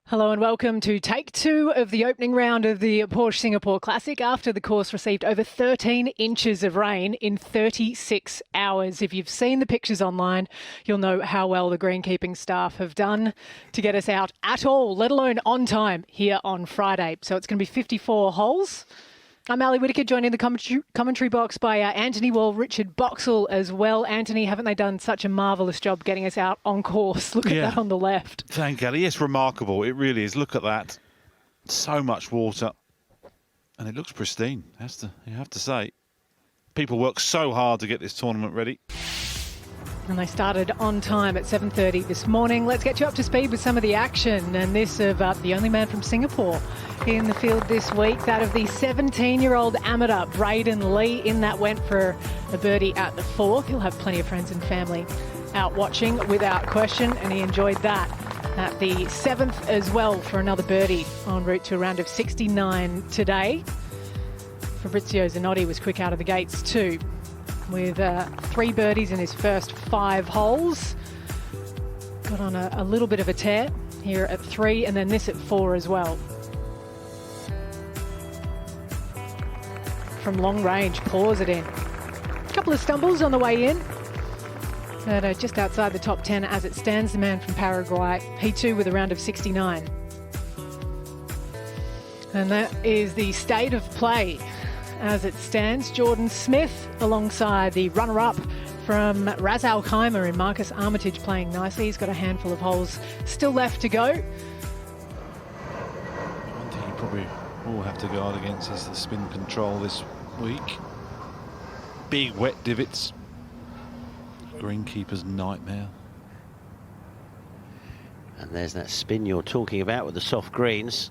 Hello and welcome to take two of the opening round of the Porsche Singapore Classic after the course received over 13 inches of rain in 36 hours. If you've seen the pictures online, you'll know how well the greenkeeping staff have done to get us out at all, let alone on time here on Friday. So it's going to be 54 holes. I'm Ali Whitaker, joined in the commentary box by Anthony Wall, Richard Boxall as well. Anthony, haven't they done such a marvellous job getting us out on course? Look at that on the left. Thank you, Ali. It's remarkable. It really is. Look at that. So much water. And it looks pristine, you have to say. People work so hard to get this tournament ready. And they started on time at 7:30 this morning. Let's get you up to speed with some of the action. And this of the only man from Singapore in the field this week, that of the 17-year-old amateur, Braden Lee. In that went for a birdie at the fourth. He'll have plenty of friends and family out watching without question, and he enjoyed that at the seventh as well for another birdie en route to a round of 69 today. Fabrizio Zanotti was quick out of the gates too, with 3 birdies in his first 5 holes. Got on a little bit of a tear here at 3 and then this at 4 as well. From long range, pours it in. A couple of stumbles on the way in, but just outside the top 10 as it stands. The man from Paraguay, P2 with a round of 69. And that is the state of play as it stands. Jordan Smith alongside the runner-up from Ras Al Khaimah and Marcus Armitage playing nicely. He's got a handful of holes still left to go. One thing you probably will have to guard against is the spin control this week. Big wet divots. Greenkeeper's nightmare. And there's that spin you're talking about with the soft greens.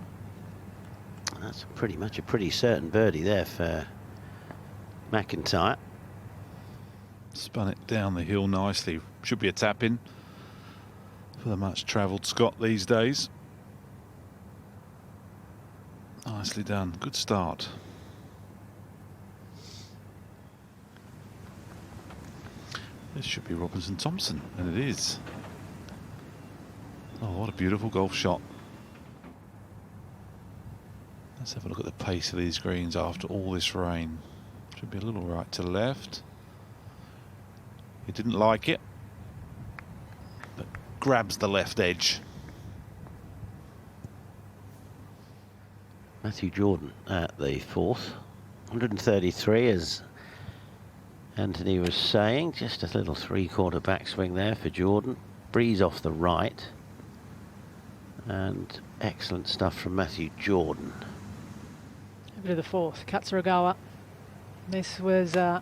That's pretty much a pretty certain birdie there for MacIntyre. Spun it down the hill nicely. Should be a tap-in for the much-travelled Scot these days. Nicely done. Good start. This should be Robinson Thompson, and it is. Oh, what a beautiful golf shot. Let's have a look at the pace of these greens after all this rain. Should be a little right to left. He didn't like it, but grabs the left edge. Matthew Jordan at the fourth. 133, as Anthony was saying. Just a little 3/4 backswing there for Jordan. Breeze off the right. And excellent stuff from Matthew Jordan. Over to the fourth, Katsuragowa. This was the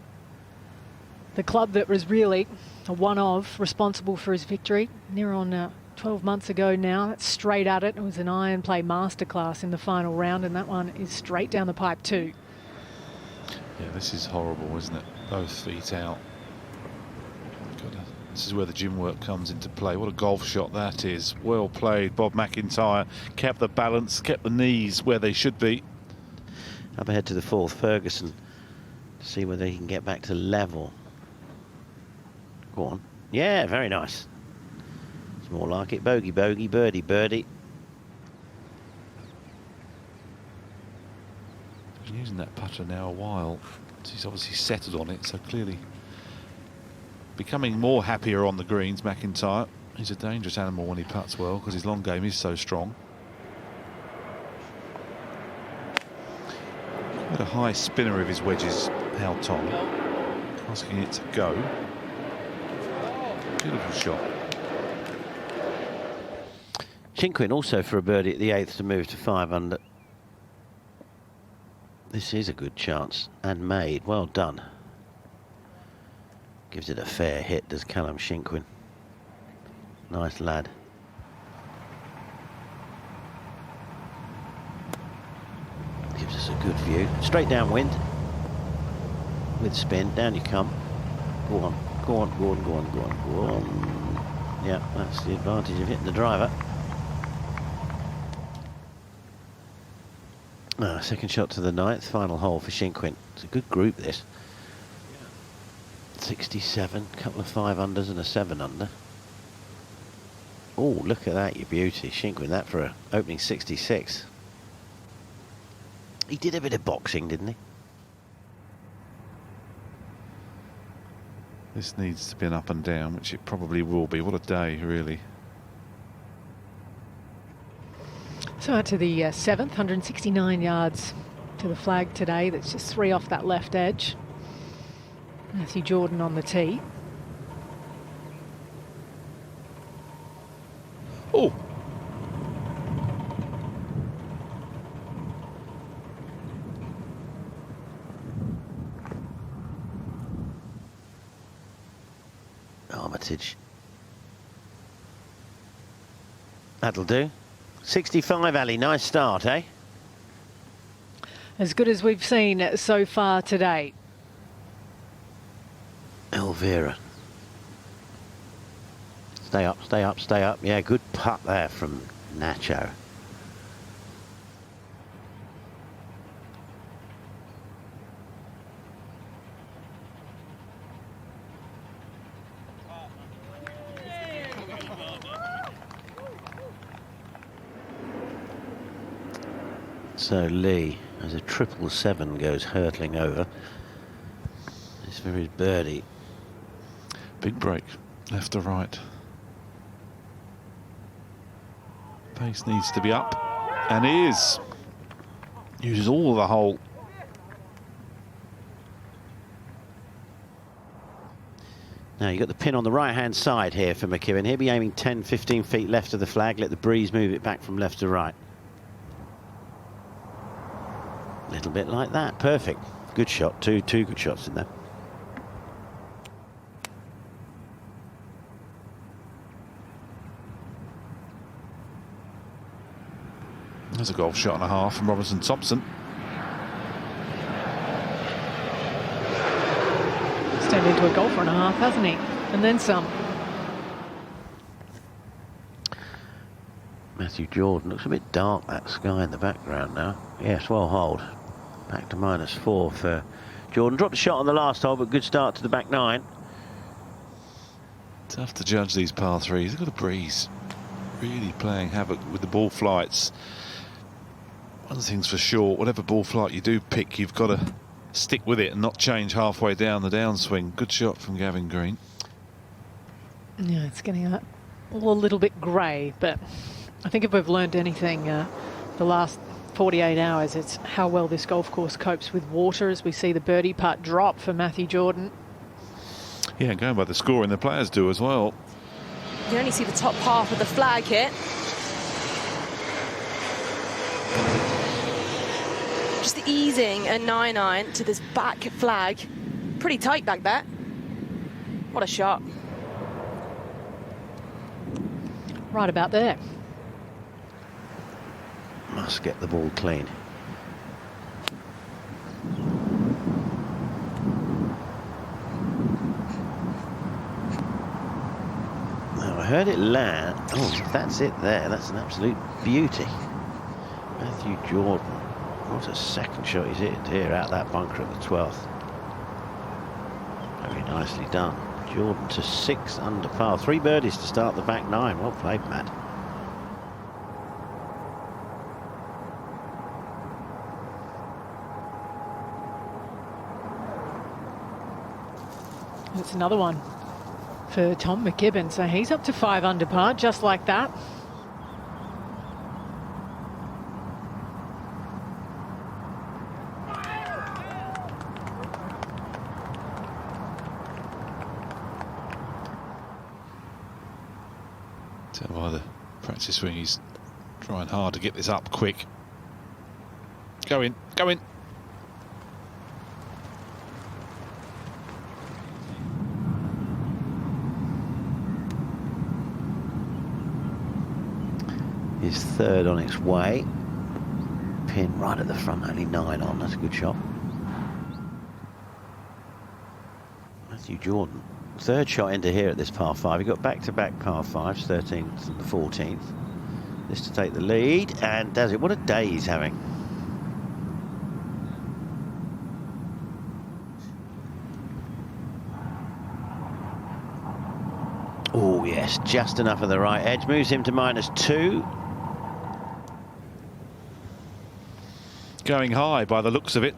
club that was really a one-of, responsible for his victory. Near on 12 months ago now. That's straight at it. It was an iron play masterclass in the final round, and that one is straight down the pipe too. Yeah, this is horrible, isn't it? Both feet out. This is where the gym work comes into play. What a golf shot that is. Well played. Bob MacIntyre kept the balance, kept the knees where they should be. Up ahead to the fourth, Ferguson, to see whether he can get back to level. Go on. Yeah, very nice. It's more like it. Bogey, bogey, birdie, birdie. Been using that putter now a while. He's obviously settled on it, so clearly becoming more happier on the greens. MacIntyre, he's a dangerous animal when he putts well because his long game is so strong. Quite a high spinner of his wedges, Haotong, asking it to go. Beautiful shot. Chinquin also for a birdie at the eighth to move to 5 under. This is a good chance and made. Well done. Gives it a fair hit, does Callum Chinquin. Nice lad. Gives us a good view. Straight downwind. With spin. Down you come. Go on. Go on. Go on. Go on. Go on. Go on. Yeah, that's the advantage of hitting the driver. Second shot to the ninth. Final hole for Chinquin. It's a good group, this. 67. Couple of 5 unders and a 7 under. Oh, look at that, you beauty. Shinkering that for a opening 66. He did a bit of boxing, didn't he? This needs to be an up and down, which it probably will be. What a day, really. So out to the 7th, 169 yards to the flag today. That's just 3 off that left edge. Matthew Jordan on the tee. Oh! Armitage. That'll do. 65, Ali. Nice start, eh? As good as we've seen so far today. Elvira. Stay up, stay up, stay up. Yeah, good putt there from Nacho. So Lee, as a 777 goes hurtling over. This for his birdie. Big break, left to right. Pace needs to be up, and is. Uses all of the hole. Now you've got the pin on the right-hand side here for McKibben. He'll be aiming 10, 15 feet left of the flag. Let the breeze move it back from left to right. A little bit like that. Perfect. Good shot. Two good shots in there. There's a golf shot and a half from Robinson Thompson. He's turned into a golfer and a half, hasn't he? And then some. Matthew Jordan. Looks a bit dark, that sky in the background now. Yes, well hold. Back to -4 for Jordan. Dropped a shot on the last hole, but good start to the back 9. Tough to judge these par 3s. They've got a breeze. Really playing havoc with the ball flights. One thing's for sure, whatever ball flight you do pick, you've got to stick with it and not change halfway down the downswing. Good shot from Gavin Green. Yeah, it's getting all a little bit grey, but I think if we've learned anything the last 48 hours, it's how well this golf course copes with water, as we see the birdie putt drop for Matthew Jordan. Yeah, going by the scoring, the players do as well. You only see the top half of the flag here. Just easing a 9-iron to this back flag. Pretty tight back there. What a shot. Right about there. Must get the ball clean. Now I heard it land. Oh, that's it there. That's an absolute beauty. Matthew Jordan. What a second shot he's hit here out that bunker at the 12th. Very nicely done. Jordan to 6 under par. 3 birdies to start the back 9. Well played, Matt. It's another one for Tom McKibben. So he's up to 5 under par, just like that. Tell by the practice swing, he's trying hard to get this up quick. Go in, go in. His 3rd on its way. Pin right at the front, only 9 on. That's a good shot. Matthew Jordan. 3rd shot into here at this par 5. He got back-to-back par 5s, 13th and the 14th. This to take the lead, and does it. What a day he's having. Oh, yes, just enough of the right edge. Moves him to -2. Going high by the looks of it.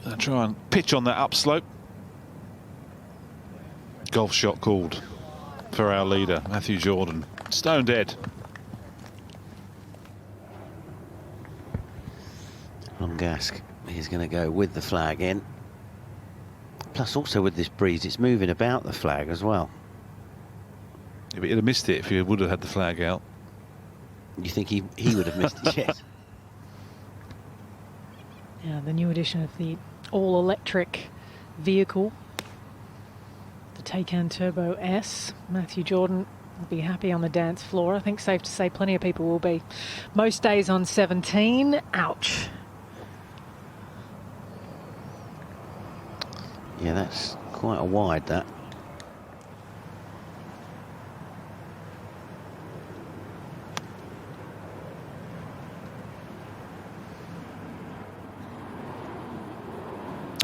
I'll try and pitch on that upslope. Golf shot called for our leader, Matthew Jordan. Stone dead. Longask is going to go with the flag in. Plus, also with this breeze, it's moving about the flag as well. Yeah, but he'd have missed it if he would have had the flag out. You think he would have missed it? Yes. Yeah, the new edition of the all-electric vehicle, the Taycan Turbo S. Matthew Jordan will be happy on the dance floor. I think safe to say plenty of people will be. Most days on 17. Ouch. Yeah, that's quite a wide, that.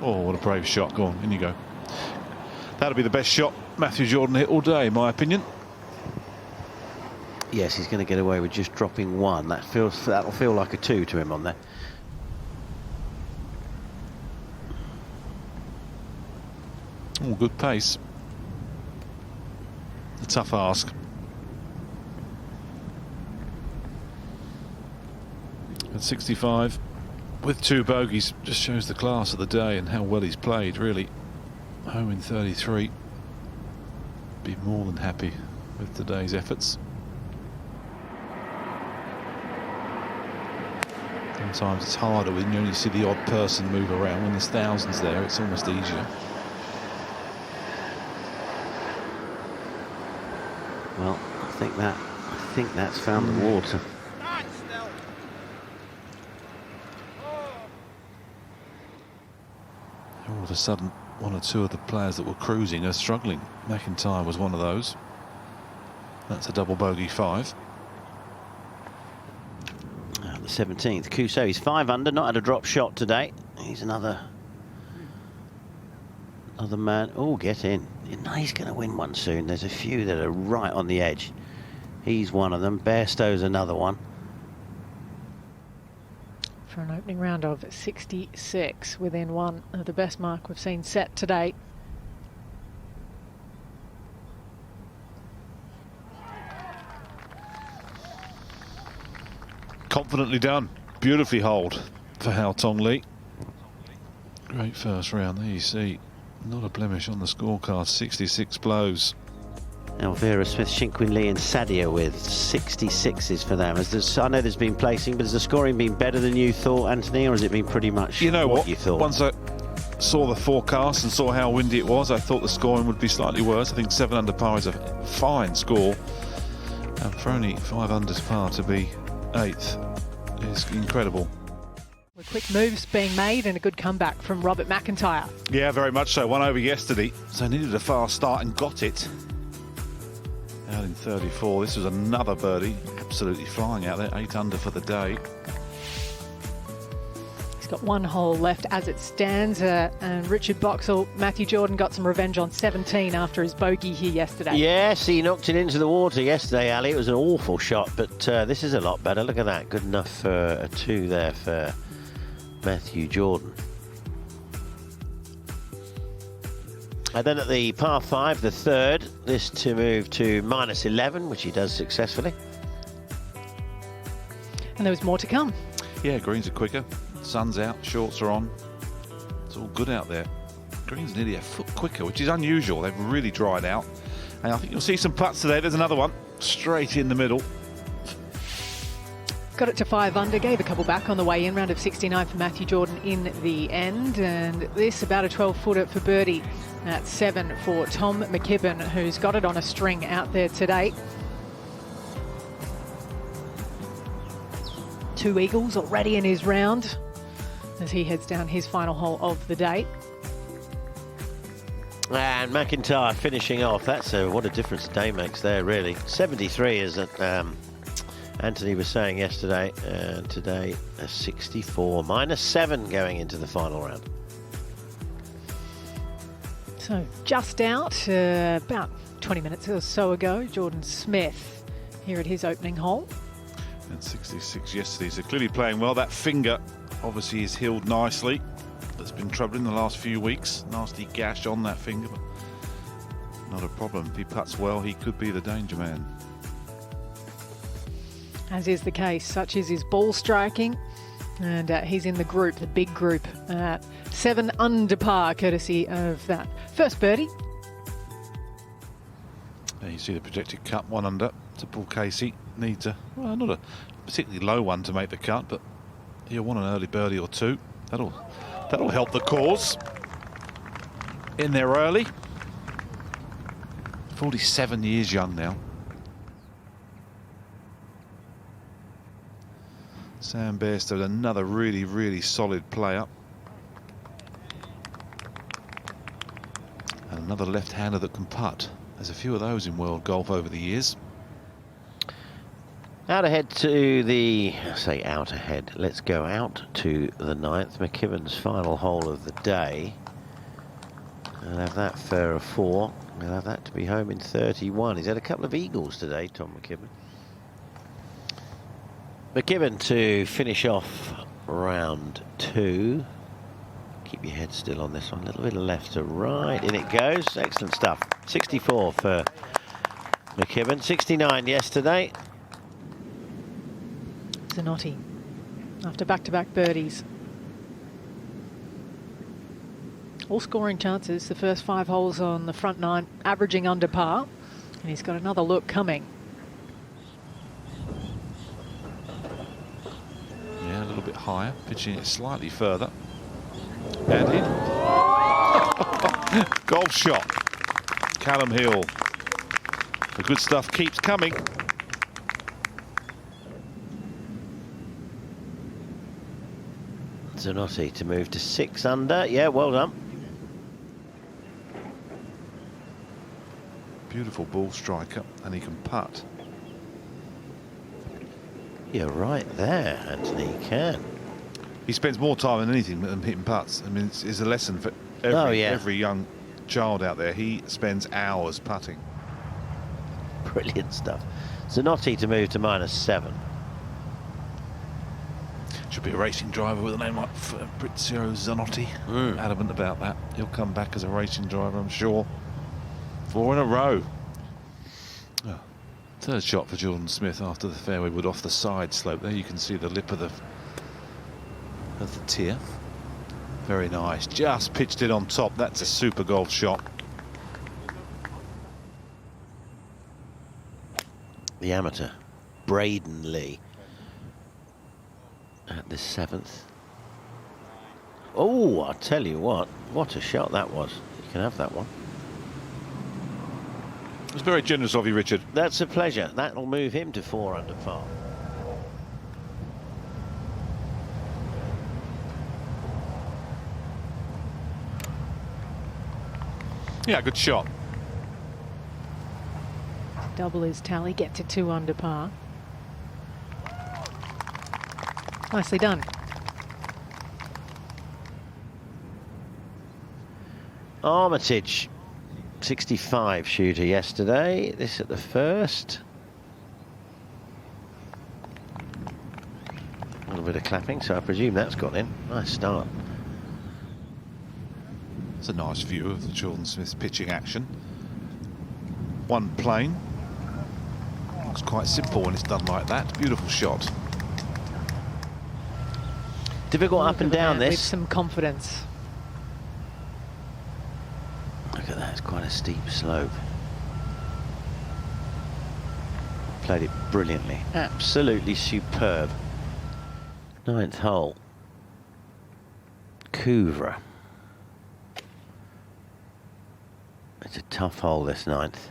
Oh, what a brave shot. Go on, in you go. That'll be the best shot Matthew Jordan hit all day, in my opinion. Yes, he's going to get away with just dropping 1. That'll feel like a 2 to him on there. Oh, good pace. A tough ask. At 65, with 2 bogeys, just shows the class of the day and how well he's played, really. Home in 33. Be more than happy with today's efforts. Sometimes it's harder when you only see the odd person move around. When there's thousands there, it's almost easier. Well, I think that's found the water. All of a sudden, 1 or 2 of the players that were cruising are struggling. MacIntyre was one of those. That's a double bogey 5. The 17th, Couso, he's 5 under, not had a drop shot today. He's another man. Oh, get in. He's going to win one soon. There's a few that are right on the edge. He's one of them. Bairstow's another one. For an opening round of 66, within 1 of the best mark we've seen set to date. Confidently done. Beautifully holed for Haotong Li. Great first round. There you see, not a blemish on the scorecard. 66 blows. Elvira Smith, Shinkwin Lee and Sadia with 66s for them. I know there's been placing, but has the scoring been better than you thought, Anthony, or has it been pretty much you know what you thought? Once I saw the forecast and saw how windy it was, I thought the scoring would be slightly worse. I think 7 under par is a fine score, and for only 5 under par to be 8th is incredible. With quick moves being made and a good comeback from Robert MacIntyre. Yeah, very much so. 1 over yesterday, so needed a fast start and got it. Out in 34, this was another birdie, absolutely flying out there, 8 under for the day. He's got 1 hole left as it stands, and Richard Boxall, Matthew Jordan got some revenge on 17 after his bogey here yesterday. Yes, he knocked it into the water yesterday, Ali. It was an awful shot, but this is a lot better. Look at that, good enough for a 2 there for Matthew Jordan. And then at the par 5, the 3rd, this to move to -11, which he does successfully. And there was more to come. Yeah, greens are quicker, sun's out, shorts are on. It's all good out there. Greens nearly a foot quicker, which is unusual. They've really dried out. And I think you'll see some putts today. There's another one straight in the middle. Got it to 5 under, gave a couple back on the way in. Round of 69 for Matthew Jordan in the end. And this about a 12-footer for birdie at 7 for Tom McKibben, who's got it on a string out there today. 2 eagles already in his round as he heads down his final hole of the day. And MacIntyre finishing off. That's what a difference a day makes there, really. 73 is Anthony was saying yesterday, and today a 64, -7 going into the final round. So just out, about 20 minutes or so ago. Jordan Smith here at his opening hole. And 66 yesterday, so clearly playing well. That finger obviously is healed nicely. That's been troubling the last few weeks. Nasty gash on that finger, but not a problem. If he putts well, he could be the danger man. As is the case, such is his ball striking. And he's in the group, the big group, 7 under par, courtesy of that first birdie. There you see the projected cut, 1 under to Paul Casey. Needs a, well, not a particularly low one to make the cut, but he'll want an early birdie or 2. That'll help the cause. In there early. 47 years young now. Sam Bairstow, another really, really solid player. And another left-hander that can putt. There's a few of those in world golf over the years. Out ahead to the, I say out ahead, let's go out to the 9th, McKibben's final hole of the day. We'll have that fair of 4. We'll have that to be home in 31. He's had a couple of eagles today, Tom McKibben. McKibben to finish off round 2. Keep your head still on this one. A little bit of left to right. In it goes. Excellent stuff. 64 for McKibben. 69 yesterday. Zanotti after back-to-back birdies. All scoring chances. The first 5 holes on the front 9, averaging under par. And he's got another look coming. Yeah, a little bit higher, pitching it slightly further. And in. Golf shot. Callum Hill. The good stuff keeps coming. Zanotti to move to 6 under. Yeah, well done. Beautiful ball striker, and he can putt. You're right there, Anthony. He can. He spends more time than anything than hitting putts. I mean, it's a lesson for every young child out there. He spends hours putting. Brilliant stuff. Zanotti to move to -7. Should be a racing driver with a name like Fabrizio Zanotti. Adamant about that. He'll come back as a racing driver, I'm sure. 4 in a row. Oh. 3rd shot for Jordan Smith after the fairway wood off the side slope. There you can see the lip of the tier. Very nice. Just pitched it on top. That's a super golf shot. The amateur, Braden Lee, at the 7th. Oh, I tell you what a shot that was. You can have that one. It was very generous of you, Richard. That's a pleasure. That'll move him to 4 under par. Yeah, good shot. Double his tally, get to 2 under par. Nicely done. Armitage, 65 shooter yesterday. This at the 1st. A little bit of clapping, so I presume that's gone in. Nice start. It's a nice view of the Jordan Smith's pitching action. One plane. Looks quite simple when it's done like that. Beautiful shot. Difficult up and down With this. some confidence. Look at that, it's quite a steep slope. Played it brilliantly. Absolutely superb. 9th hole. Couvre. It's a tough hole, this 9th.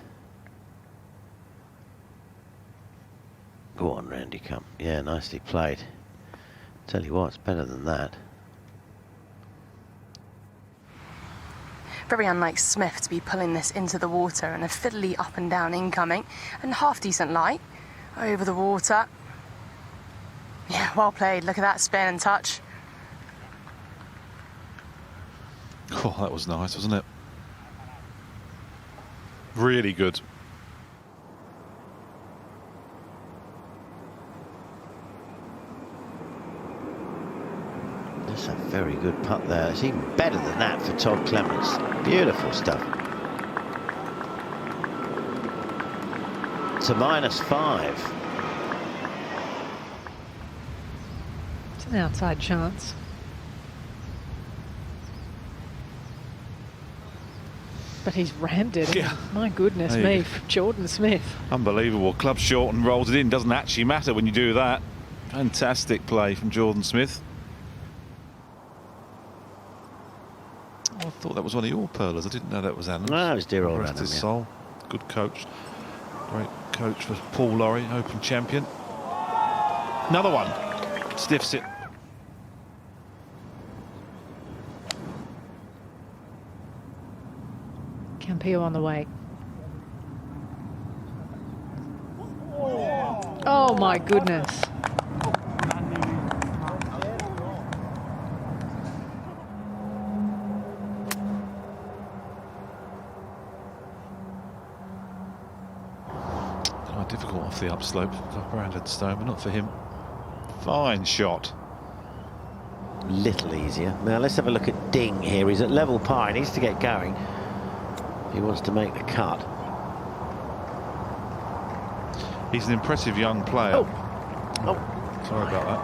Go on, Randy, come. Yeah, nicely played. Tell you what, it's better than that. Very unlike Smith to be pulling this into the water, and a fiddly up and down incoming, and half decent light over the water. Yeah, well played. Look at that spin and touch. Oh, that was nice, wasn't it? really good. That's a very good putt there. It's even better than that for Todd Clements. Beautiful stuff. To -5. It's an outside chance. But he's rammed it. Yeah. My goodness me, Jordan Smith. Unbelievable. Club short and rolls it in. Doesn't actually matter when you do that. Fantastic play from Jordan Smith. Oh, I thought that was one of your pearlers. I didn't know that was Adam. No, it was dear old Rest Adam, his yeah. soul. Good coach. Great coach for Paul Laurie, Open champion. Another one. Stiffs it. Campillo on the way. Oh my goodness. Oh, difficult off the upslope for Brandon Stone, but not for him. Fine shot. Little easier. Now let's have a look at Ding here. He's at level par. He needs to get going. He wants to make the cut. He's an impressive young player. Oh. Sorry about that.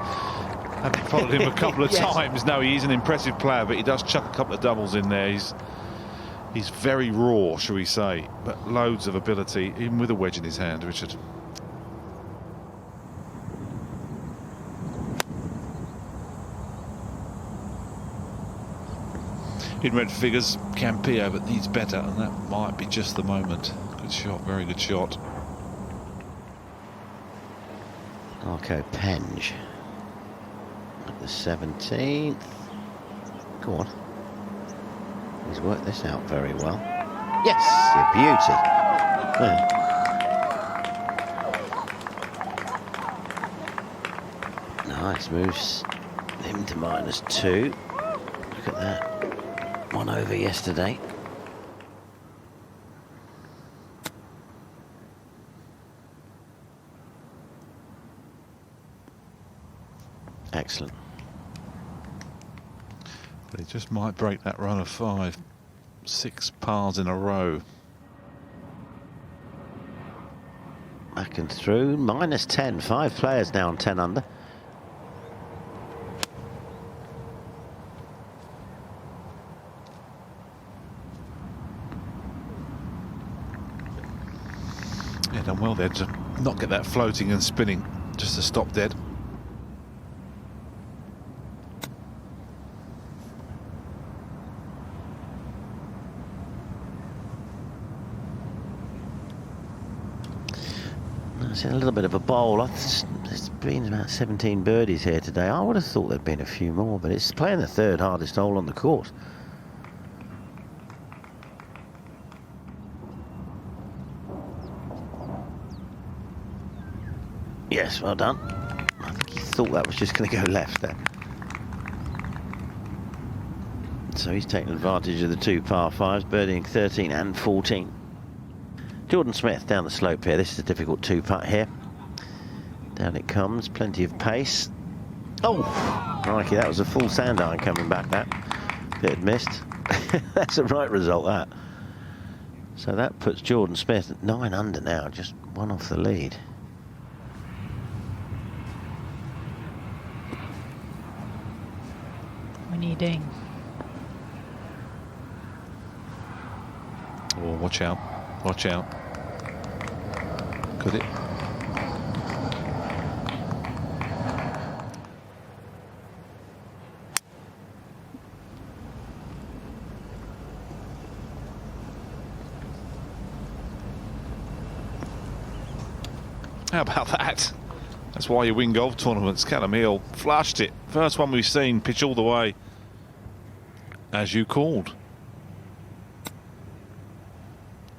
Haven't followed him a couple of Yes. times. No, he's an impressive player, but he does chuck a couple of doubles in there. He's very raw, shall we say, but loads of ability, even with a wedge in his hand, Richard. In red figures, Campillo, but needs better, and that might be just the moment. Good shot, very good shot. Marco Penge at the 17th. Go on. He's worked this out very well. Yes, a beauty. Yeah. Nice, moves him to -2. Look at that. One over yesterday. Excellent. But he just might break that run of 5. 6 pars in a row. Back and through, -10. 5 players down 10 under. Yeah, done well there to not get that floating and spinning, just to stop dead. It's a little bit of a bowl. There's been about 17 birdies here today. I would have thought there'd been a few more, but it's playing the 3rd hardest hole on the course. Yes, well done. I think he thought that was just going to go left there. So he's taking advantage of the 2 par 5s, birdieing 13 and 14. Jordan Smith down the slope here. This is a difficult 2-putt here. Down it comes, plenty of pace. Oh, crikey, that was a full sand iron coming back, that. If it had missed. That's a right result, that. So that puts Jordan Smith at 9 under now, just 1 off the lead. Winnie Ding. Oh, watch out. Watch out. Could it? How about that? That's why you win golf tournaments. Callum Hill flushed it. First one we've seen, pitch all the way. As you called.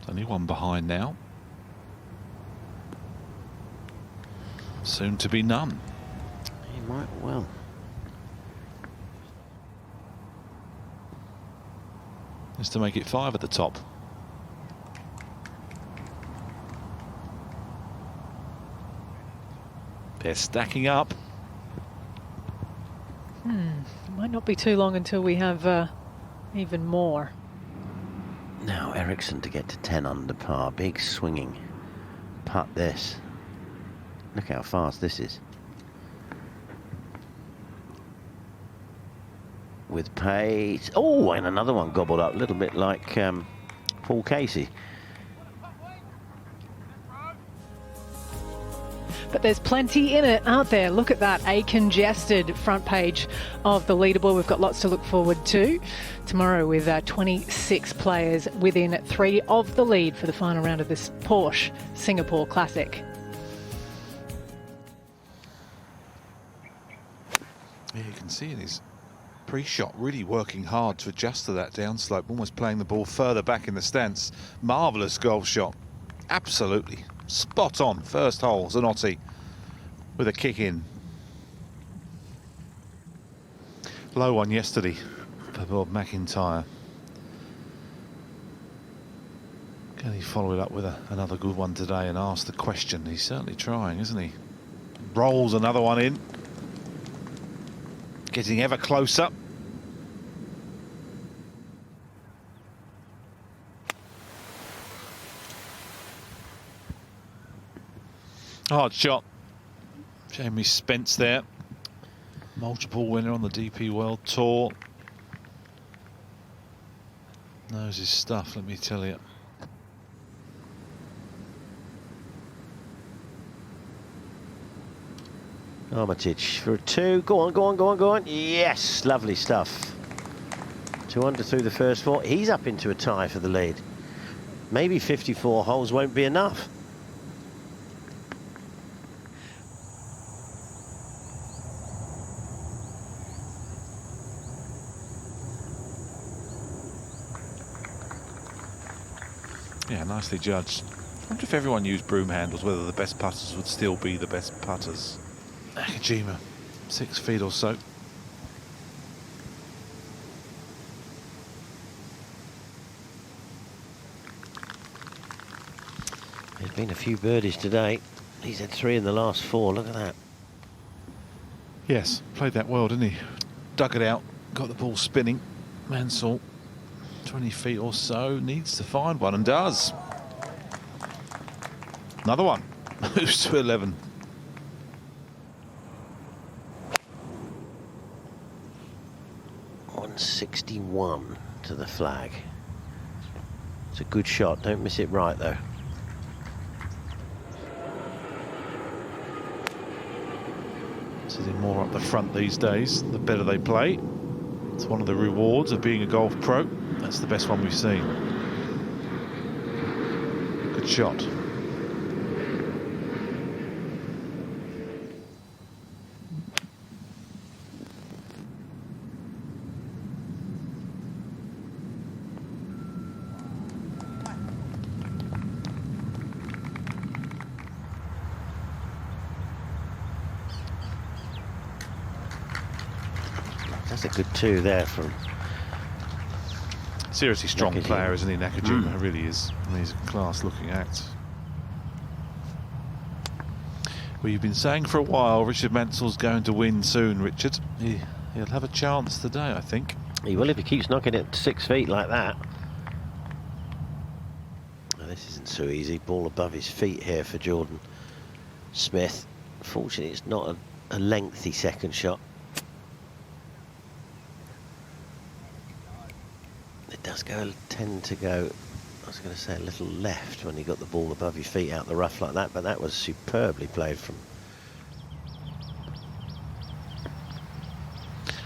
Only one behind now. Soon to be none. He might well. Just to make it 5 at the top. They're stacking up. It might not be too long until we have even more. Now Ericsson to get to 10 under par. Big swinging putt this. Look how fast this is. With pace. Oh, and another one gobbled up. A little bit like Paul Casey. But there's plenty in it out there. Look at that, a congested front page of the leaderboard. We've got lots to look forward to tomorrow with 26 players within 3 of the lead for the final round of this Porsche Singapore Classic. Yeah, you can see in his pre-shot really working hard to adjust to that downslope, almost playing the ball further back in the stance. Marvellous golf shot. Absolutely spot on. First hole, Zanotti with a kick in. Low one yesterday for Robert MacIntyre. Can he follow it up with another good one today and ask the question? He's certainly trying, isn't he? Rolls another one in. Getting ever closer. Hard shot. Jamie Spence there. Multiple winner on the DP World Tour. Knows his stuff, let me tell you. Armitage for a 2. Go on, go on, go on, go on. Yes, lovely stuff. 2 under through the first 4. He's up into a tie for the lead. Maybe 54 holes won't be enough. Yeah, nicely judged. I wonder if everyone used broom handles, whether the best putters would still be the best putters. Nakajima, 6 feet or so. There's been a few birdies today. He's had 3 in the last 4. Look at that. Yes, played that well, didn't he? Dug it out, got the ball spinning. Mansell, 20 feet or so, needs to find one and does. Another one. Moves to 11. .161 to the flag. It's a good shot. Don't miss it right though. Sitting more up the front these days, the better they play. It's one of the rewards of being a golf pro. That's the best one we've seen. Good shot. That's a good 2 there from Seriously strong Nakajima. player, isn't he? Nakajima really is. I mean, he's a class-looking act. Well, you've been saying for a while Richard Mansell's going to win soon, Richard. He'll have a chance today, I think. He will if he keeps knocking it 6 feet like that. Now, this isn't so easy. Ball above his feet here for Jordan Smith. Fortunately, it's not a lengthy second shot. It does tend to go, I was going to say, a little left when you got the ball above your feet out the rough like that, but that was superbly played from.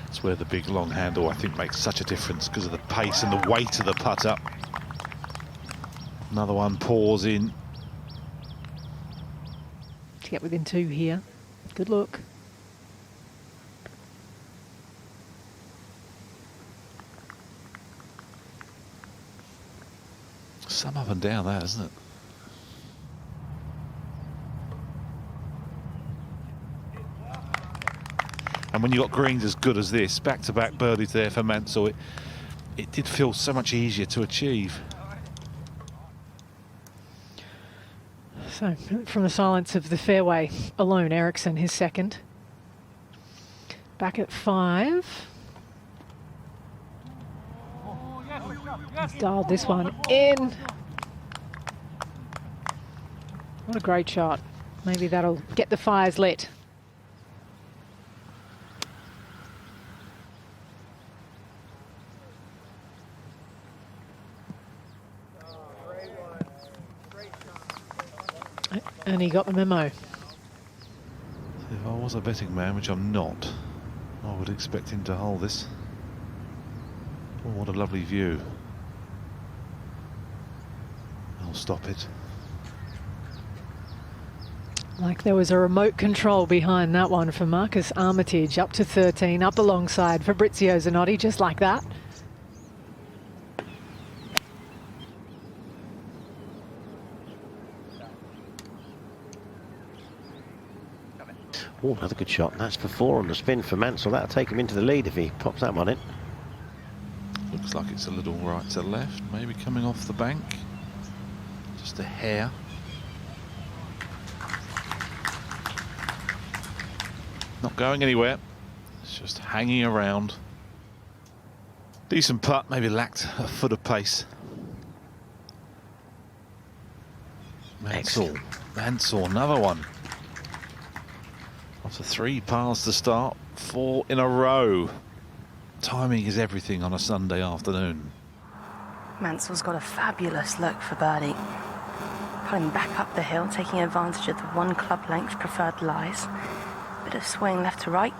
That's where the big long handle, I think, makes such a difference because of the pace and the weight of the putter. Another one pours in. To get within 2 here. Good look. Some up and down that, isn't it? And when you got greens as good as this, back-to-back birdies there for Mansell, it did feel so much easier to achieve. So from the silence of the fairway alone, Ericsson, his second. Back at 5. He's dialed this one in. What a great shot. Maybe that'll get the fires lit. And he got the memo. If I was a betting man, which I'm not, I would expect him to hold this. Oh, what a lovely view. I'll stop it. Like there was a remote control behind that one for Marcus Armitage. Up to 13, up alongside Fabrizio Zanotti, just like that. Oh, another good shot. That's for 4 on the spin for Mansell. That'll take him into the lead if he pops that one in. Looks like it's a little right to left, maybe coming off the bank. Just a hair. Not going anywhere. It's just hanging around. Decent putt, maybe lacked a foot of pace. Mansell, another one. After 3 pars to start, 4 in a row. Timing is everything on a Sunday afternoon. Mansell's got a fabulous look for birdie. Pulling back up the hill, taking advantage of the 1 club length preferred lies. Bit of swing left to right.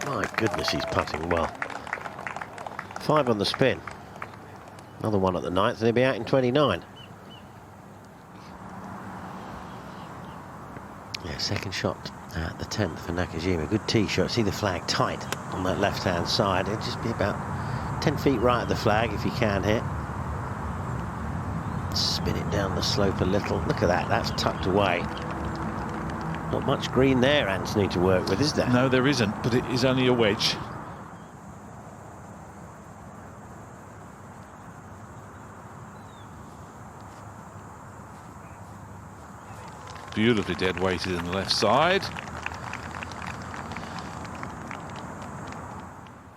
My goodness, he's putting well. 5 on the spin. Another one at the 9th, and he'll be out in 29. Yeah, second shot at the 10th for Nakajima. Good tee shot. See the flag tight on that left-hand side. It'll just be about 10 feet right of the flag if he can hit. Spin it down the slope a little. Look at that, that's tucked away. Not much green there, Anthony, to work with, is there? No, there isn't, but it is only a wedge. Beautifully dead weighted in the left side.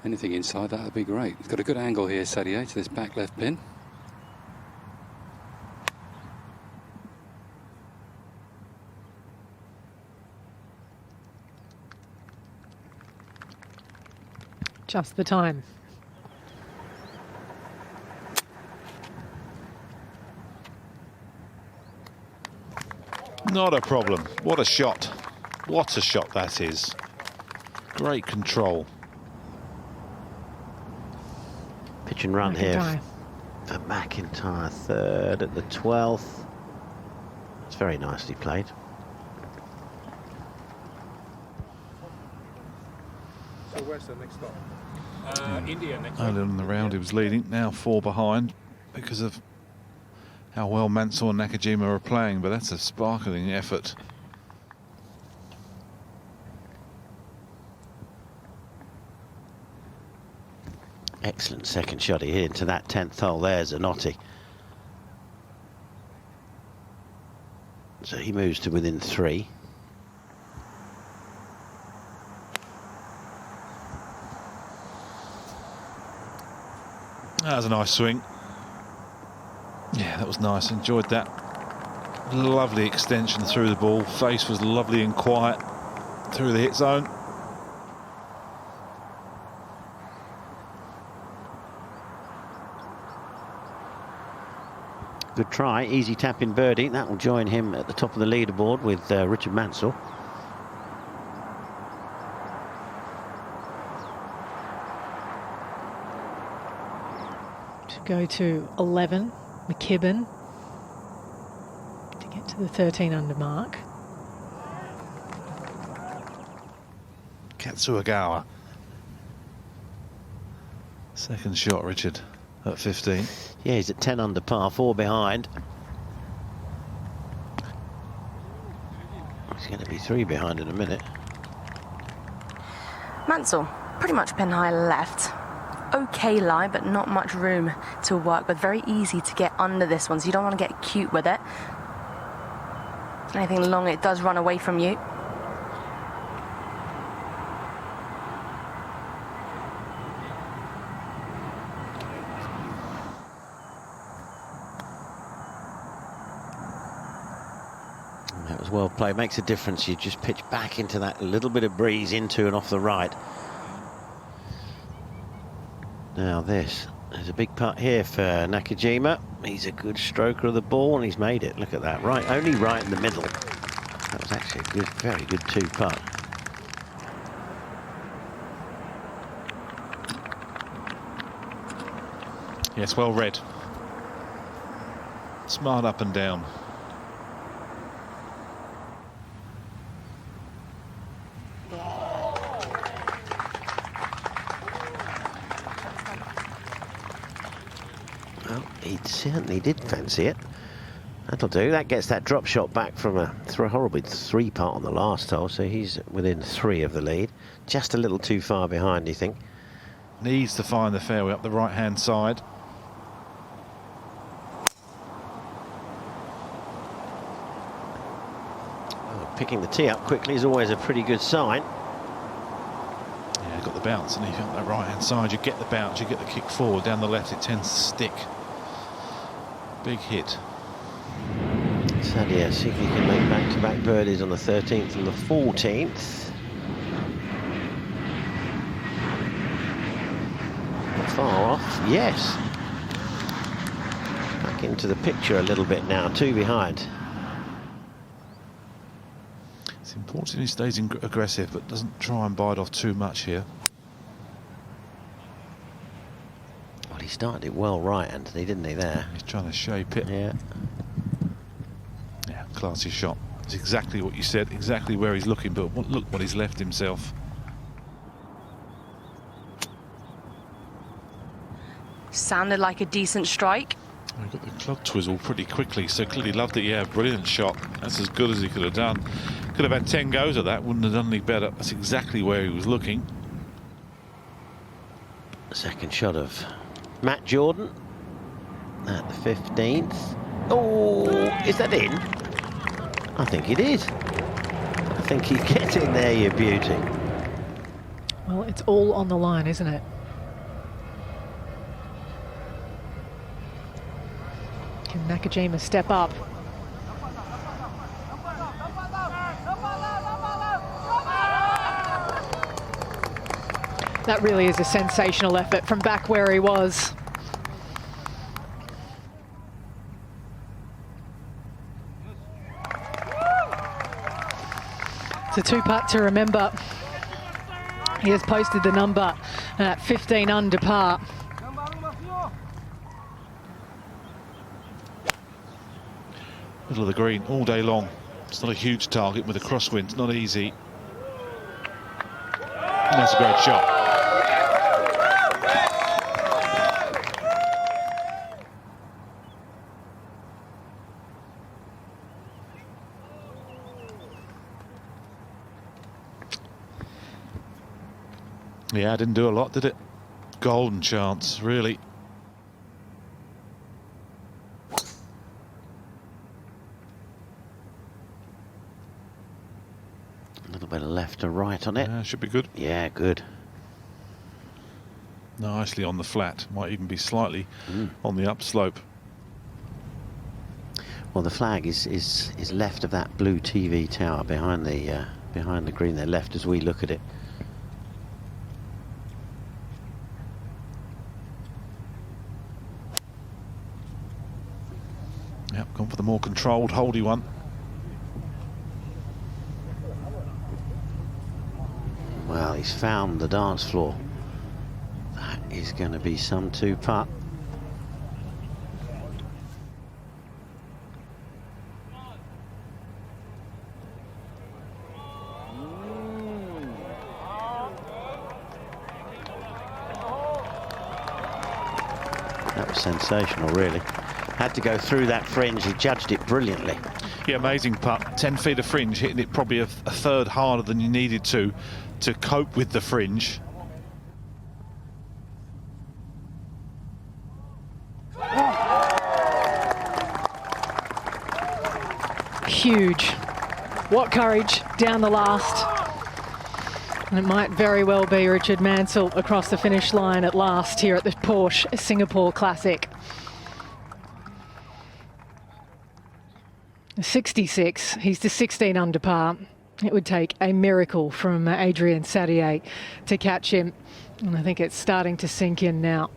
Anything inside that would be great. He's got a good angle here, Sadia, to this back left pin. Just the time. Not a problem. What a shot. What a shot that is. Great control. Pitch and run here MacIntyre. for MacIntyre. 3rd at the 12th. It's very nicely played. So where's the next stop? India next. Earlier in the round he was leading, now 4 behind because of how well Mansell and Nakajima are playing, but that's a sparkling effort. Excellent second shot he hit into that 10th hole there, Zanotti. So he moves to within 3. That was a nice swing. Yeah, that was nice. Enjoyed that. Lovely extension through the ball. Face was lovely and quiet through the hit zone. Good try, easy tap in birdie. That will join him at the top of the leaderboard with Richard Mansell. To go to 11, McKibben to get to the 13 under mark. Katsuagawa. Second shot, Richard, at 15. Yeah, he's at 10 under par, 4 behind. He's going to be 3 behind in a minute. Mansell, pretty much pin high left. okay lie, but not much room to work with. Very easy to get under this one, so you don't want to get cute with it. Anything long, it does run away from you. That was well played. Makes a difference. You just pitch back into that little bit of breeze into and off the right. Now this, there's a big putt here for Nakajima. He's a good stroker of the ball and he's made it. Look at that, right, only right in the middle. That was actually a good, very good 2-putt. Yes, well read. Smart up and down. Well, he certainly did fancy it. That'll do. That gets that drop shot back from a horrible 3-putt on the last hole, so he's within 3 of the lead. Just a little too far behind, do you think? Needs to find the fairway up the right-hand side. Well, picking the tee up quickly is always a pretty good sign. Yeah, got the bounce, and if you're on that right-hand side, you get the bounce, you get the kick forward. Down the left, it tends to stick. Big hit. Sadia, see if he can make back-to-back birdies on the 13th and the 14th. Not far off, yes. Back into the picture a little bit now, 2 behind. It's important he stays aggressive, but doesn't try and bite off too much here. Well, he started it well right, Anthony, didn't he, there? He's trying to shape it. Yeah. Yeah, classy shot. It's exactly what you said, exactly where he's looking, but look what he's left himself. Sounded like a decent strike. He got the club twizzle pretty quickly, so clearly loved it. Yeah, brilliant shot. That's as good as he could have done. Could have had 10 goes at that, wouldn't have done any better. That's exactly where he was looking. Second shot of Matt Jordan at the 15th. Oh, is that in? I think it is. I think you get in there, you beauty. Well, it's all on the line, isn't it? Can Nakajima step up? That really is a sensational effort from back where he was. It's a 2-putt to remember. He has posted the number at 15 under par. Middle of the green all day long. It's not a huge target with a crosswind. It's not easy. And that's a great shot. Yeah, didn't do a lot, did it? Golden chance, really. A little bit of left to right on it. Yeah, should be good. Yeah, good. Nicely on the flat. Might even be slightly on the upslope. Well, the flag is left of that blue TV tower behind the green there, left as we look at it. Yep, gone for the more controlled, holdy one. Well, he's found the dance floor. That is going to be some 2-putt. That was sensational, really. Had to go through that fringe. He judged it brilliantly. Yeah, amazing putt. 10 feet of fringe, hitting it probably a third harder than you needed to cope with the fringe. Huge. What courage down the last. And it might very well be Richard Mansell across the finish line at last here at the Porsche Singapore Classic. 66, he's to 16 under par. It would take a miracle from Adrian Sadier to catch him. And I think it's starting to sink in now.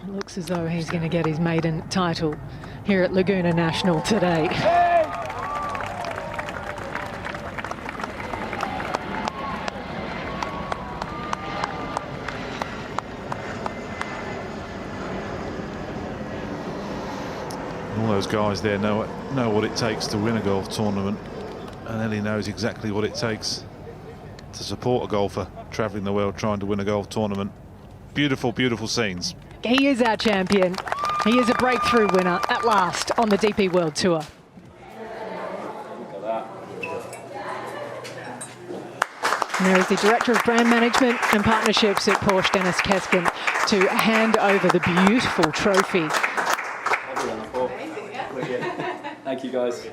It looks as though he's going to get his maiden title here at Laguna National today. All those guys there know what it takes to win a golf tournament, and Ellie knows exactly what it takes to support a golfer travelling the world trying to win a golf tournament. Beautiful, beautiful scenes. He is our champion. He is a breakthrough winner at last on the DP World Tour. And there is the Director of Brand Management and Partnerships at Porsche, Dennis Keskin, to hand over the beautiful trophy. Thank you, guys.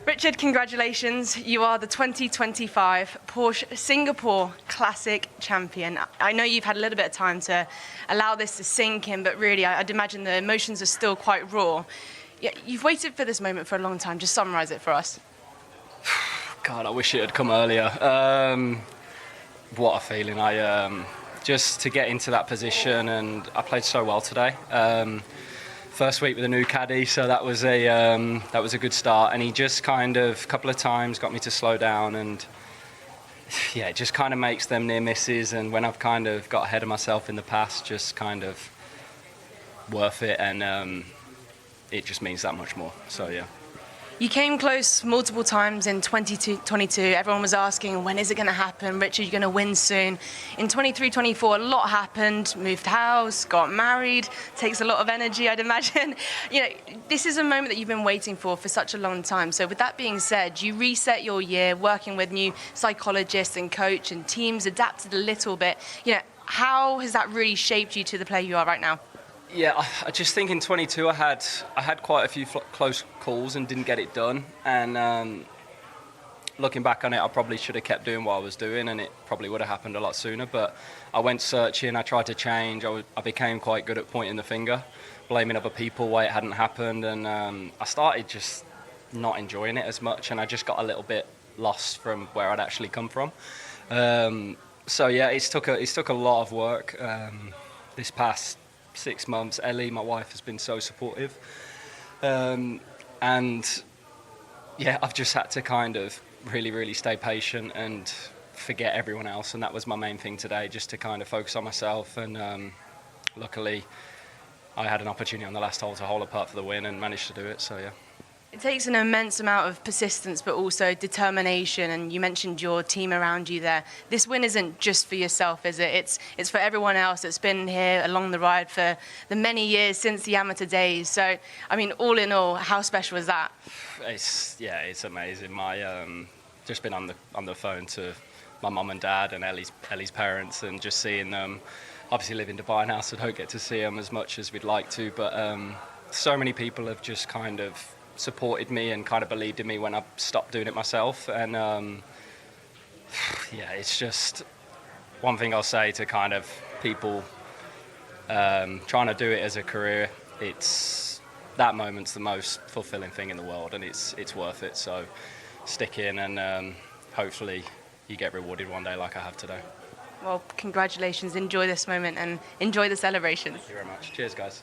Richard, congratulations. You are the 2025 Porsche Singapore Classic champion. I know you've had a little bit of time to allow this to sink in, but really, I'd imagine the emotions are still quite raw. Yeah, you've waited for this moment for a long time. Just summarise it for us. God, I wish it had come earlier. What a feeling. Just to get into that position, and I played so well today. First week with a new caddy, so that was a good start. And he just kind of a couple of times got me to slow down, and yeah, it just kind of makes them near misses. And when I've kind of got ahead of myself in the past, just kind of worth it, and it just means that much more. So yeah. You came close multiple times in 2022. Everyone was asking, when is it going to happen? Richard, you're going to win soon. In 23-24, a lot happened. Moved house, got married. Takes a lot of energy, I'd imagine. You know, this is a moment that you've been waiting for such a long time. So with that being said, you reset your year, working with new psychologists and coach and teams, adapted a little bit. You know, how has that really shaped you to the player you are right now? Yeah, I just think in 22 I had quite a few close calls and didn't get it done. And looking back on it, I probably should have kept doing what I was doing, and it probably would have happened a lot sooner. But I went searching, I tried to change. I became quite good at pointing the finger, blaming other people why it hadn't happened, and I started just not enjoying it as much, and I just got a little bit lost from where I'd actually come from. So yeah, it's took a lot of work this past 6 months. Ellie, my wife, has been so supportive, and yeah, I've just had to kind of really stay patient and forget everyone else, and that was my main thing today, just to kind of focus on myself. And luckily I had an opportunity on the last hole to hole a putt for the win and managed to do it. So yeah. It takes an immense amount of persistence, but also determination. And you mentioned your team around you there. This win isn't just for yourself, is it? It's for everyone else that's been here along the ride for the many years since the amateur days. So, I mean, all in all, how special is that? It's amazing. Just been on the phone to my mum and dad and Ellie's parents, and just seeing them. Obviously, live in Dubai now, so don't get to see them as much as we'd like to. But so many people have just kind of supported me and kind of believed in me when I stopped doing it myself. And yeah, it's just one thing I'll say to kind of people trying to do it as a career. It's that moment's the most fulfilling thing in the world, and it's worth it. So stick in, and hopefully you get rewarded one day like I have today. Well, congratulations. Enjoy this moment and enjoy the celebrations. Thank you very much. Cheers, guys.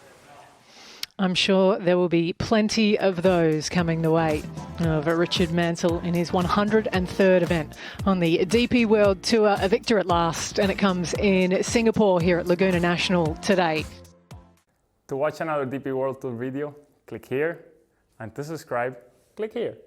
I'm sure there will be plenty of those coming the way of Richard Mansell in his 103rd event on the DP World Tour. A victor at last, and it comes in Singapore here at Laguna National today. To watch another DP World Tour video, click here, and to subscribe, click here.